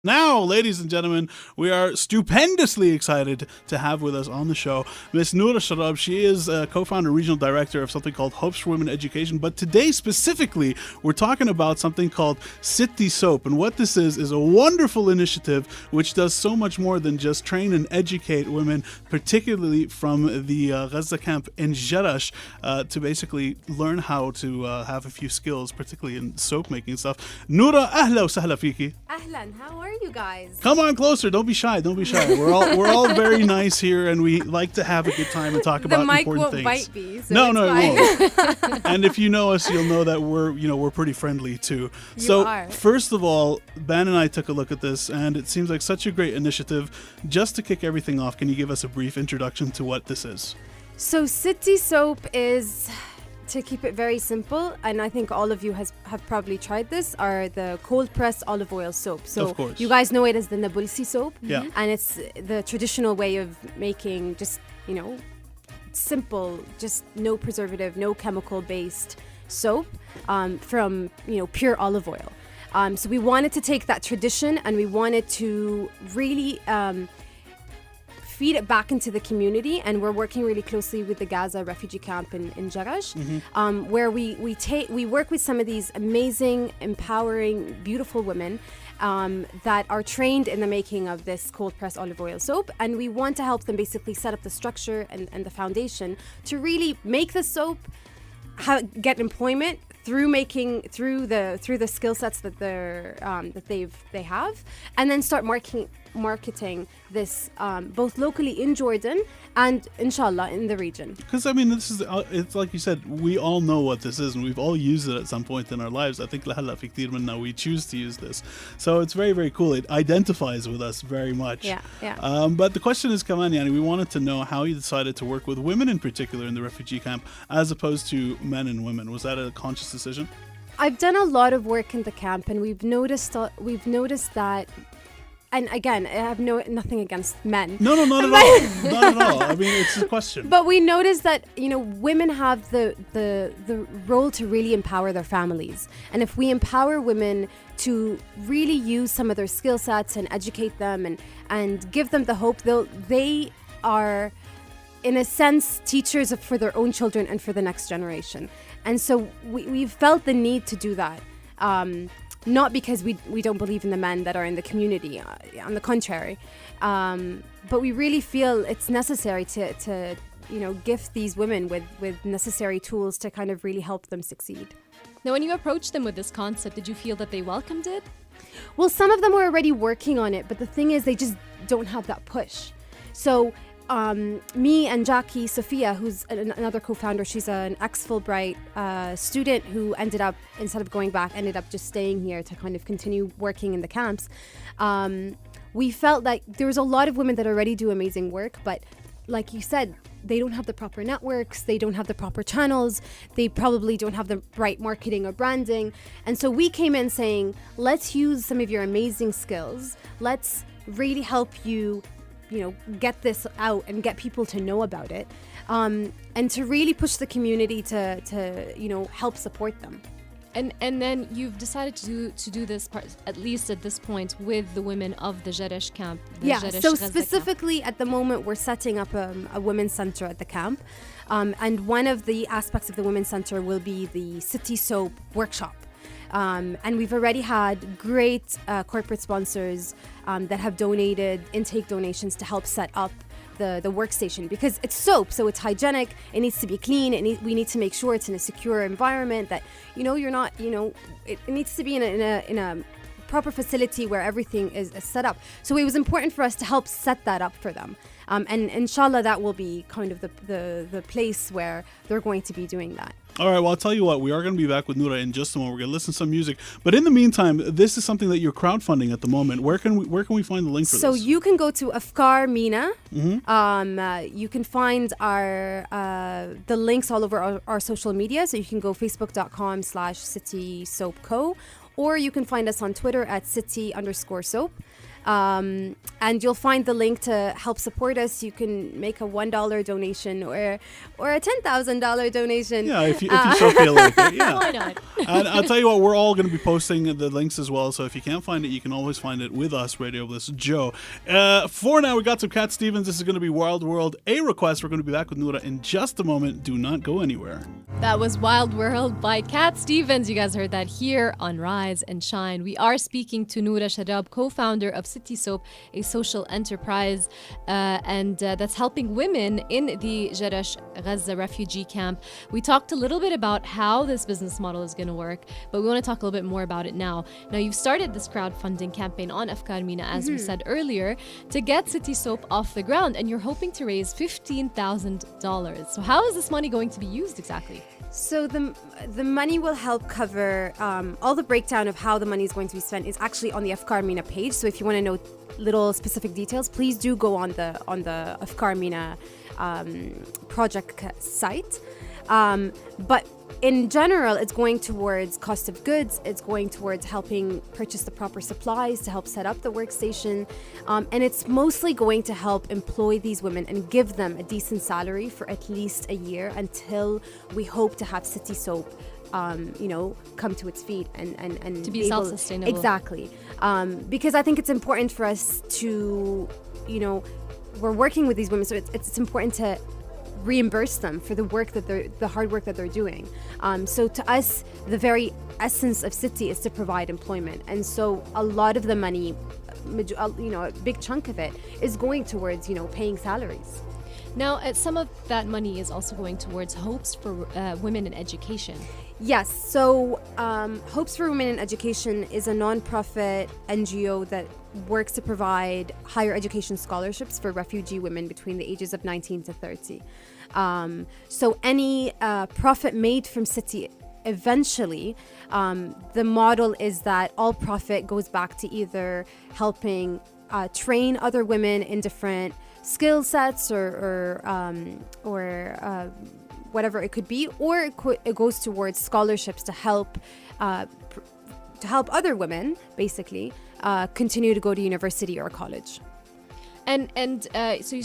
Now, ladies and gentlemen, we are stupendously excited to have with us on the show Miss Noora Sharrab. She is a co-founder, regional director of something called Hopes for Women Education. But today, specifically, we're talking about something called Sitti Soap. And what this is a wonderful initiative which does so much more than just train and educate women, particularly from the Gaza camp in Jerash, to basically learn how to have a few skills, particularly in soap making stuff. Noora, ahla wa sahla fiki. Ahlan, how are you guys? Come on closer. Don't be shy. Don't be shy. We're all very nice here, and we like to have a good time and talk about important things. The mic won't bite me. So no, it won't. And if you know us, you'll know that we're pretty friendly too. You are. First of all, Ben and I took a look at this, and it seems like such a great initiative. Just to kick everything off, can you give us a brief introduction to what this is? So Sitti Soap is, to keep it very simple, and I think all of you have probably tried this, are the cold pressed olive oil soap. So of course. You guys know it as the Nabulsi soap. Yeah. And it's the traditional way of making just, simple, just no preservative, no chemical based soap from, pure olive oil. So we wanted to take that tradition and we wanted to really feed it back into the community, and we're working really closely with the Gaza refugee camp in Jerash, where we work with some of these amazing, empowering, beautiful women that are trained in the making of this cold pressed olive oil soap, and we want to help them basically set up the structure and the foundation to really make the soap, get employment through the skill sets that they have, and then start marketing this both locally in Jordan and inshallah in the region. Because this is it's like you said, we all know what this is and we've all used it at some point in our lives. I think lahalla fi kthir minna we choose to use this, so it's very, very cool. It identifies with us very much. Yeah. But the question is, Kaman, we wanted to know how you decided to work with women in particular in the refugee camp as opposed to men and women. Was that a conscious decision? I've done a lot of work in the camp, and we've noticed that. And again, I have nothing against men. No, not at all. Not at all. It's a question. But we noticed that, women have the role to really empower their families. And if we empower women to really use some of their skill sets and educate them and give them the hope, they are, in a sense, teachers for their own children and for the next generation. And so we've felt the need to do that. Not because we don't believe in the men that are in the community, on the contrary. But we really feel it's necessary to gift these women with necessary tools to kind of really help them succeed. Now, when you approached them with this concept, did you feel that they welcomed it? Well, some of them were already working on it, but the thing is they just don't have that push. So me and Jackie Sophia, who's another co-founder, she's an ex-Fulbright student who ended up, instead of going back, ended up just staying here to kind of continue working in the camps. We felt like there was a lot of women that already do amazing work, but like you said, they don't have the proper networks, they don't have the proper channels, they probably don't have the right marketing or branding. And so we came in saying, let's use some of your amazing skills, let's really help you get this out and get people to know about it, and to really push the community to help support them. And then you've decided to do this part, at least at this point, with the women of the Jerash camp. So specifically at the moment we're setting up a women's center at the camp, and one of the aspects of the women's center will be the Sitti Soap workshop. And we've already had great corporate sponsors that have donated intake donations to help set up the workstation, because it's soap, so it's hygienic, it needs to be clean, we need to make sure it's in a secure environment, that you're not, it needs to be in a proper facility where everything is set up. So it was important for us to help set that up for them, and inshallah that will be kind of the place where they're going to be doing that. All right, well, I'll tell you what, we are going to be back with Noora in just a moment. We're going to listen to some music. But in the meantime, this is something that you're crowdfunding at the moment. Where can we find the link for this? So you can go to AFKARMENA. You can find the links all over our social media. So you can go facebook.com/Sitti Soap Co. Or you can find us on Twitter at Sitti_Soap. And you'll find the link to help support us. You can make a $1 donation or a $10,000 donation. Yeah, if you so feel like it. Yeah. Why not? And I'll tell you what, we're all going to be posting the links as well. So if you can't find it, you can always find it with us, Radio Bliss Joe. For now, we got some Cat Stevens. This is going to be Wild World, a request. We're going to be back with Noora in just a moment. Do not go anywhere. That was Wild World by Cat Stevens. You guys heard that here on Rise and Shine. We are speaking to Noora Sharrab, co-founder of Sitti Soap, a social enterprise, and that's helping women in the Jerash Gaza refugee camp. We talked a little bit about how this business model is going to work, but we want to talk a little bit more about it now. Now, you've started this crowdfunding campaign on AFKARMENA, as we said earlier, to get Sitti Soap off the ground, and you're hoping to raise $15,000. So how is this money going to be used exactly? So the money will help cover all the breakdown of how the money is going to be spent is actually on the AFKARMENA page. So if you want to know little specific details, please do go on the AFKARMENA project site. But in general, it's going towards cost of goods. It's going towards helping purchase the proper supplies to help set up the workstation. And it's mostly going to help employ these women and give them a decent salary for at least a year until we hope to have Sitti Soap, come to its feet and to be self-sustainable. Exactly. Because I think it's important for us to, we're working with these women, so it's important to reimburse them for the hard work that they're doing. So to us, the very essence of Sitti is to provide employment, and so a lot of the money, a big chunk of it, is going towards paying salaries. Now, some of that money is also going towards Hopes for Women in Education. Yes, so Hopes for Women in Education is a non-profit NGO that works to provide higher education scholarships for refugee women between the ages of 19 to 30. So any profit made from Sitti, eventually, the model is that all profit goes back to either helping train other women in different skill sets or whatever it could be, or it goes towards scholarships to help other women basically continue to go to university or college. So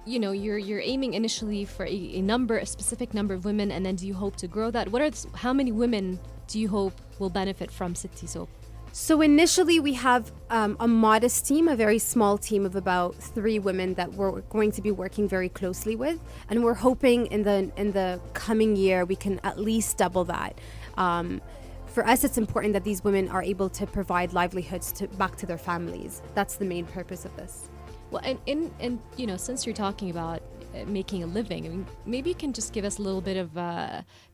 you're aiming initially for a specific number of women, and then do you hope to grow that? How many women do you hope will benefit from Sitti Soap? So initially we have a modest team, a very small team of about 3 women that we're going to be working very closely with, and we're hoping in the coming year we can at least double that. For us, it's important that these women are able to provide livelihoods back to their families. That's the main purpose of this. Well, and since you're talking about making a living, I mean, maybe you can just give us a little bit of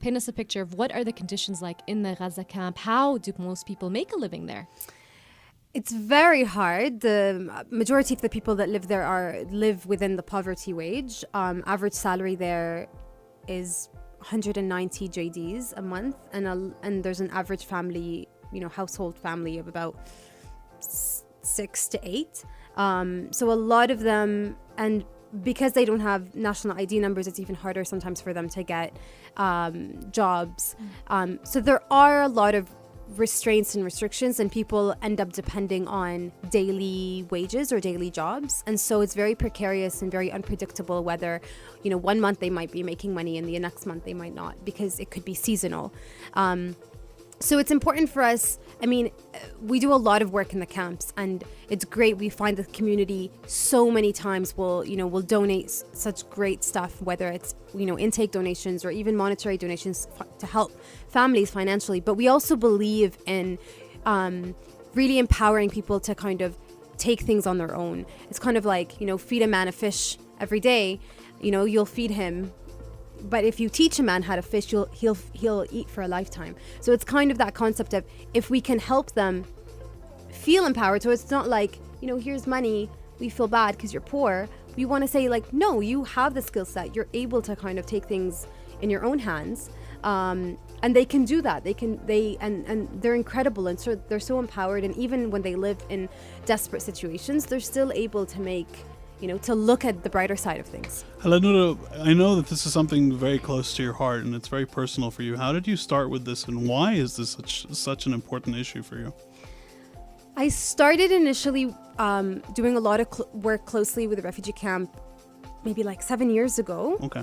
paint us a picture of what are the conditions like in the Gaza camp. How do most people make a living there? It's very hard. The majority of the people that live there live within the poverty wage. Average salary there is 190 JDs a month, and there's an average family, household family of about 6 to 8. So a lot of them, and because they don't have national ID numbers, it's even harder sometimes for them to get jobs. So there are a lot of restraints and restrictions, and people end up depending on daily wages or daily jobs. And so it's very precarious and very unpredictable whether, 1 month they might be making money and the next month they might not, because it could be seasonal. So it's important for us. I mean, we do a lot of work in the camps, and it's great. We find the community so many times will donate such great stuff, whether it's, intake donations or even monetary donations to help families financially. But we also believe in really empowering people to kind of take things on their own. It's kind of like, feed a man a fish every day, you'll feed him. But if you teach a man how to fish, he'll eat for a lifetime. So it's kind of that concept of, if we can help them feel empowered. So it's not like, here's money, we feel bad because you're poor. We want to say, like, no, you have the skill set. You're able to kind of take things in your own hands. And they can do that. And they're incredible, and so they're so empowered. And even when they live in desperate situations, they're still able to make, to look at the brighter side of things. Hello, Noora. I know that this is something very close to your heart, and it's very personal for you. How did you start with this, and why is this such an important issue for you? I started initially doing a lot of work closely with a refugee camp maybe like 7 years ago. Okay.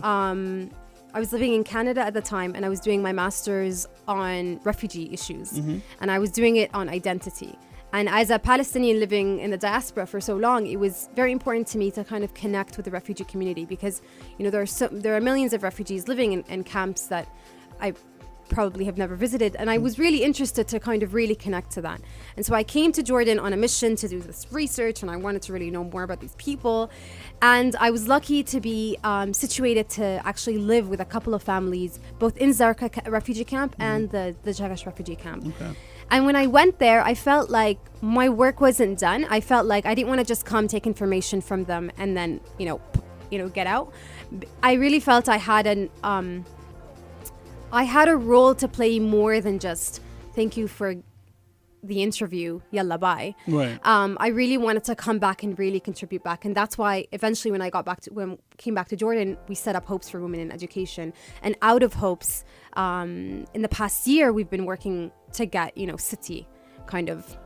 I was living in Canada at the time, and I was doing my master's on refugee issues, and I was doing it on identity. And as a Palestinian living in the diaspora for so long, it was very important to me to kind of connect with the refugee community, because, you know, there are millions of refugees living in camps that I probably have never visited, and I was really interested to kind of really connect to that. And so I came to Jordan on a mission to do this research, and I wanted to really know more about these people. And I was lucky to be situated to actually live with a couple of families, both in Zarqa refugee camp and the Jagash refugee camp. Okay. And when I went there, I felt like my work wasn't done. I felt like I didn't want to just come take information from them and then, you know, get out. I really felt I had a role to play more than just thank you for the interview, yalla bye. Right. I really wanted to come back and really contribute back, and that's why eventually when I came back to Jordan, we set up Hopes for Women in Education. And out of Hopes, in the past year, we've been working to get, you know, Sitti kind of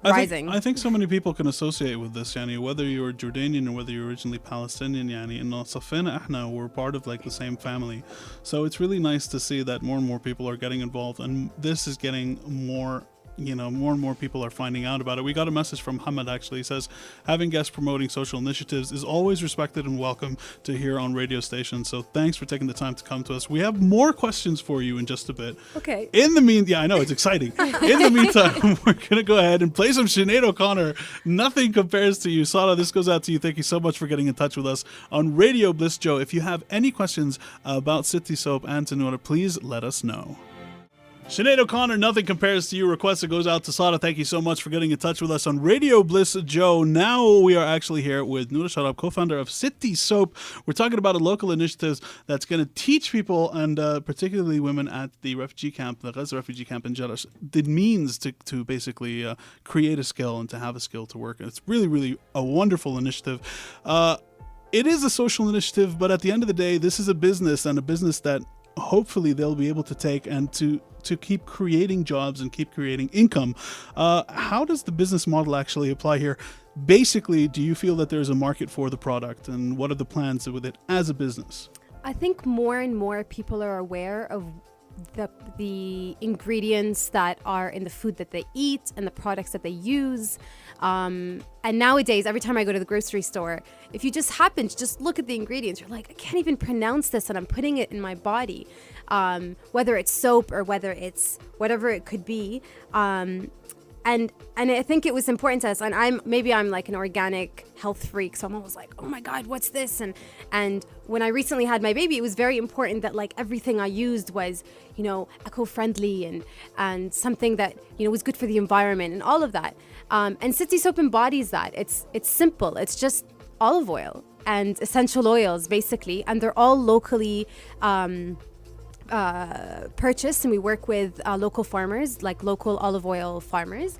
rising. I think so many people can associate with this, yani, whether you're Jordanian or whether you're originally Palestinian, yani, and Safina Ahna, we're part of like the same family. So it's really nice to see that more and more people are getting involved, and this is getting more, you know, more and more people are finding out about it. We got a message from Hamad, actually. He says, having guests promoting social initiatives is always respected and welcome to hear on radio stations. So thanks for taking the time to come to us. We have more questions for you in just a bit. Okay. In the meantime, I know, it's exciting. In the meantime, we're going to go ahead and play some Sinead O'Connor. Nothing compares to you. Sada, this goes out to you. Thank you so much for getting in touch with us on Radio Bliss. Joe, if you have any questions about Sitti Soap and to Noora, please let us know. Sinead O'Connor, Nothing Compares to You. Request that goes out to Sada. Thank you so much for getting in touch with us on Radio Bliss, Joe. Now we are actually here with Noora Sharrab, co-founder of Sitti Soap. We're talking about a local initiative that's going to teach people, and particularly women at the refugee camp, the Gaza refugee camp in Jerash, the means to basically create a skill and to have a skill to work. And it's really, really a wonderful initiative. It is a social initiative, but at the end of the day, this is a business, and a business that hopefully they'll be able to take and to keep creating jobs and keep creating income. How does the business model actually apply here? Basically, do you feel that there's a market for the product, and what are the plans with it as a business? I think more and more people are aware of the ingredients that are in the food that they eat and the products that they use. And nowadays, every time I go to the grocery store, if you just happen to just look at the ingredients, you're like, I can't even pronounce this, and I'm putting it in my body. Whether it's soap or whether it's whatever it could be. And I think it was important to us, and I'm like an organic health freak, so I'm always like, oh my God, what's this? And when I recently had my baby, it was very important that like everything I used was, you know, eco-friendly and something that, you know, was good for the environment and all of that. And Sitti Soap embodies that. It's simple. It's just olive oil and essential oils basically, and they're all locally purchased, and we work with local farmers, like local olive oil farmers,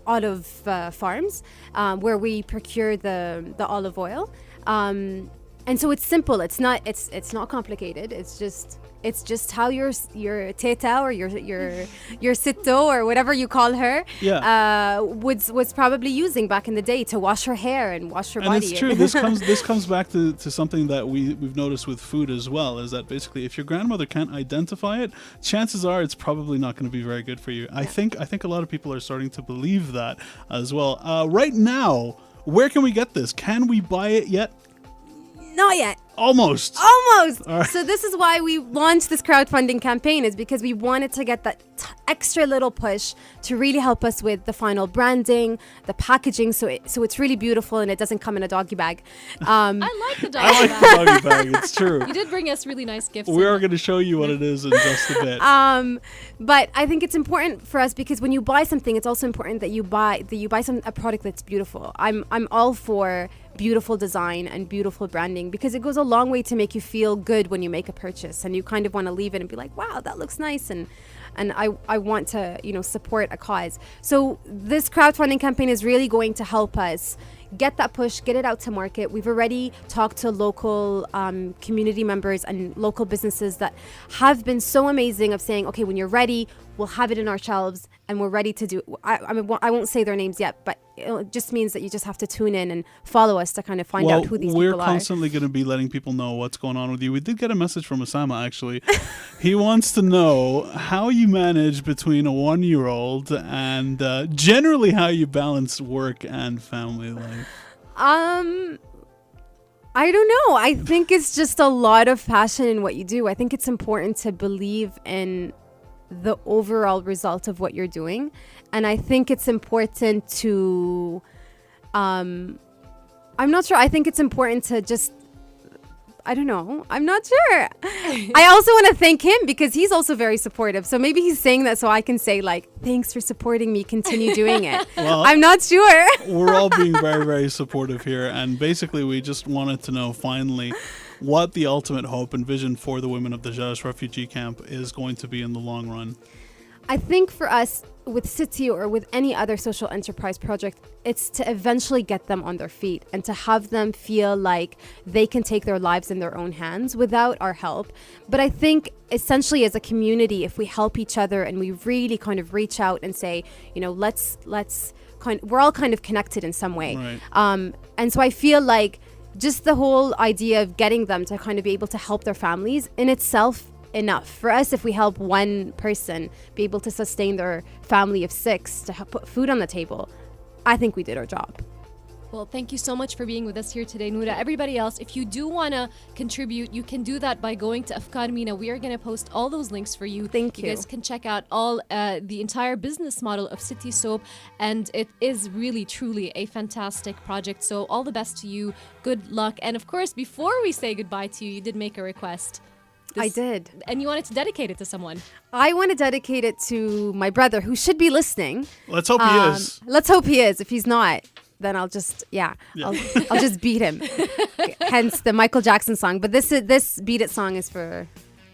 olive farms, where we procure the olive oil, and so it's simple. It's not complicated. It's just how your teta or your sitto or whatever you call her was probably using back in the day to wash her hair and wash her body. And it's true. This comes back to something that we've noticed with food as well, is that basically if your grandmother can't identify it, chances are it's probably not going to be very good for you. I think a lot of people are starting to believe that as well. Right now, where can we get this? Can we buy it yet? Not yet. Almost. Right. So this is why we launched this crowdfunding campaign, is because we wanted to get that extra little push to really help us with the final branding, the packaging, so it's really beautiful and it doesn't come in a doggy bag. I like the doggy I like bag. the doggy bag. It's true. You did bring us really nice gifts. We are going to show you what it is in just a bit. But I think it's important for us because when you buy something, it's also important that you buy a product that's beautiful. I'm all for beautiful design and beautiful branding, because it goes a long way to make you feel good when you make a purchase, and you kind of want to leave it and be like, wow, that looks nice, and I want to, you know, support a cause. So this crowdfunding campaign is really going to help us get that push, get it out to market. We've already talked to local community members and local businesses that have been so amazing of saying, okay, when you're ready, we'll have it in our shelves and we're ready to do. I mean, I won't say their names yet, but it just means that you just have to tune in and follow us to kind of find out who these people are. We're constantly going to be letting people know what's going on with you. We did get a message from Osama, actually. He wants to know how you manage between a 1-year-old and generally how you balance work and family life. I don't know. I think it's just a lot of passion in what you do. I think it's important to believe in the overall result of what you're doing. And I think it's important to, I'm not sure. I think it's important to just, I don't know. I'm not sure. I also want to thank him because he's also very supportive. So maybe he's saying that so I can say like, thanks for supporting me. Continue doing it. Well, I'm not sure. We're all being very, very supportive here. And basically, we just wanted to know finally what the ultimate hope and vision for the women of the Jarash refugee camp is going to be in the long run. I think for us, with Sitti or with any other social enterprise project, it's to eventually get them on their feet and to have them feel like they can take their lives in their own hands without our help. But I think essentially as a community, if we help each other and we really kind of reach out and say, you know, we're all kind of connected in some way. Right. And so I feel like just the whole idea of getting them to kind of be able to help their families in itself enough for us. If we help one person be able to sustain their family of 6 to put food on the table, I think we did our job. Well, thank you so much for being with us here today, Noora. Everybody else, if you do want to contribute, you can do that by going to AFKARMENA. We are going to post all those links for you. Thank you. You guys can check out all the entire business model of Sitti Soap, and it is really, truly a fantastic project. So all the best to you. Good luck. And of course, before we say goodbye to you, you did make a request. I did. And you wanted to dedicate it to someone. I want to dedicate it to my brother, who should be listening. Let's hope he is. Let's hope he is. If he's not, then I'll just, I'll just beat him. Hence the Michael Jackson song. But this Beat It song is for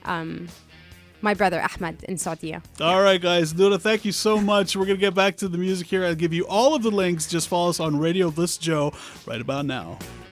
my brother, Ahmed, in Saudi. All right, guys. Noora, thank you so much. We're going to get back to the music here. I'll give you all of the links. Just follow us on Radio Bliss Joe right about now.